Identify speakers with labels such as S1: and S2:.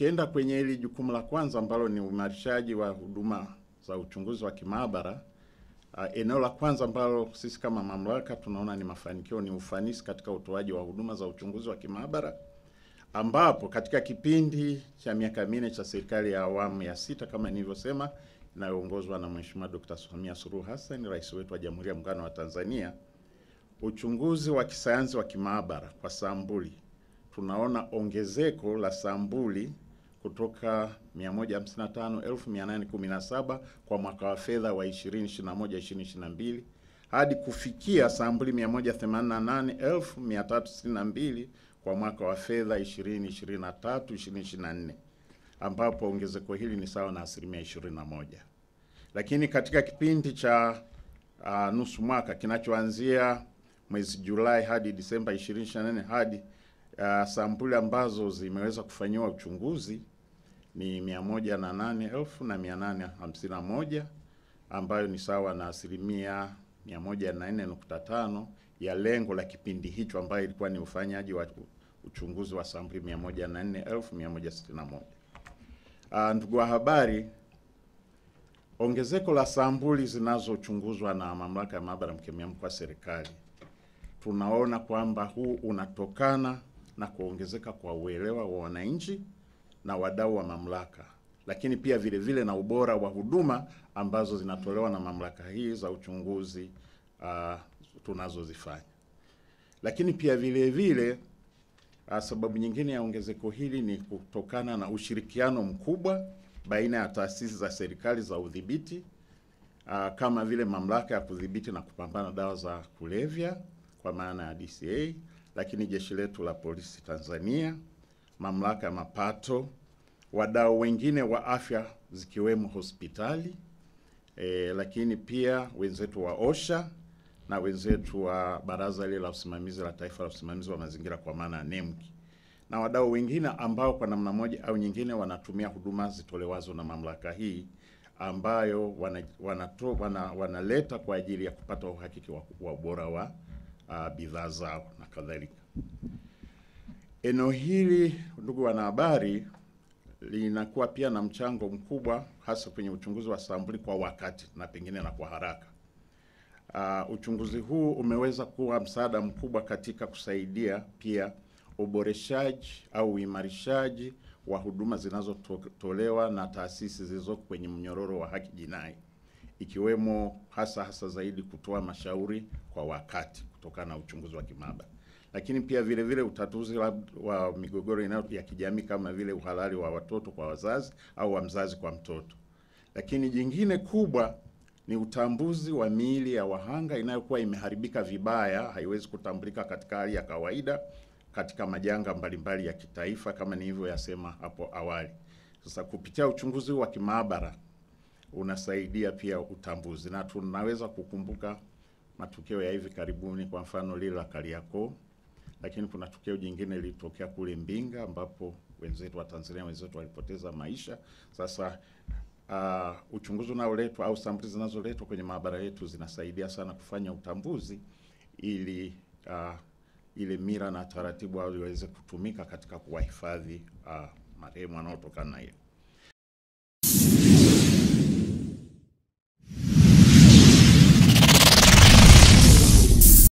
S1: Tukienda kwenye hili jukumu la kwanza ambalo ni uimarishaji wa huduma za uchunguzi wa kimaabara, eneo la kwanza ambalo sisi kama mamlaka tunaona ni mafanikio ni ufanisi katika utoaji wa huduma za uchunguzi wa kimaabara, ambapo katika kipindi cha miaka 4 cha serikali ya awamu ya 6 kama nilivyosema, inayoongozwa na Mheshimiwa Dr. Samia Suluhu Hassan, rais wetu wa Jamhuri ya Muungano wa Tanzania, uchunguzi wa kisayansi wa kimaabara kwa sampuli, tunaona ongezeko la sampuli kutoka 155,817 kwa mwaka wa fedha wa 2021-2022 hadi kufikia sampuli 188,362 kwa mwaka wa fedha 2023-2024, ambapo ongezeko hili ni sawa na 21%. Lakini katika kipindi cha nusu mwaka kinachoanzia mwezi Julai hadi Disemba 2024 hadi sampuli ambazo zimeweza kufanyiwa uchunguzi ni 108,851 ambayo ni sawa na 104.5% ya lengo la kipindi hicho, ambayo ilikuwa ni ufanyaji wa uchunguzi wa sampuli 104,161. Ndugu wa habari, ongezeko la sampuli zinazochunguzwa na Mamlaka ya Maabara Mkemia Mkuu wa Serikali, tunaona kwamba huu unatokana na kuongezeka kwa uelewa wa wananchi na wadau wa mamlaka, lakini pia vile vile na ubora wa huduma ambazo zinatolewa na mamlaka hii za uchunguzi tunazozifanya. Lakini pia vile vile sababu nyingine ya ongezeko hili ni kutokana na ushirikiano mkubwa baina ya taasisi za serikali za udhibiti kama vile Mamlaka ya Kudhibiti na Kupambana na Dawa za Kulevya kwa maana ya DCA, lakini Jeshi letu la Polisi Tanzania, Mamlaka ya Mapato, wadau wengine wa afya zikiwemo hospitali, lakini pia wenzetu wa OSHA na wenzetu wa Baraza la Usimamizi la Taifa la Usimamizi wa Mazingira kwa maana ya NEMC, na wadau wengine ambao kwa namna moja au nyingine wanatumia huduma zitolewazo na mamlaka hii, ambayo wanaleta kwa ajili ya kupata uhakiki wa ubora wa bidhaa zao na kadhalika. Eneo hili, ndugu wanahabari, linakuwa pia na mchango mkubwa hasa kwenye uchunguzi wa sampuli kwa wakati na pengine na kwa haraka. Uchunguzi huu umeweza kuwa msaada mkubwa katika kusaidia pia uboreshaji au uimarishaji wa huduma zinazotolewa na taasisi zilizoko kwenye mnyororo wa haki jinai, ikiwemo hasa zaidi kutoa mashauri kwa wakati kutokana na uchunguzi wa kimaabara, lakini pia vile vile utatuzi wa migogoro ya kijamii kama vile uhalali wa watoto kwa wazazi au wa mzazi kwa mtoto. Lakini jingine kubwa ni utambuzi wa miili ya wahanga inayokuwa imeharibika vibaya, haiwezi kutambulika katika hali ya kawaida katika majanga mbalimbali ya kitaifa kama nilivyoyasema hapo awali. Sasa kupitia uchunguzi wa kimaabara unasaidia pia utambuzi, na tunaweza kukumbuka matukio ya hivi karibuni, kwa mfano lile la Kariakoo, lakini kuna tukio jingine lilitokea kule Mbinga ambapo wenzetu wa Tanzania walipoteza maisha. Sasa uchunguzi unaoletwa au sampuli zinazoletwa kwenye maabara yetu zinasaidia sana kufanya utambuzi ili ile mira na taratibu iweze kutumika katika kuwahifadhi marehemu wanaotokana na hiyo.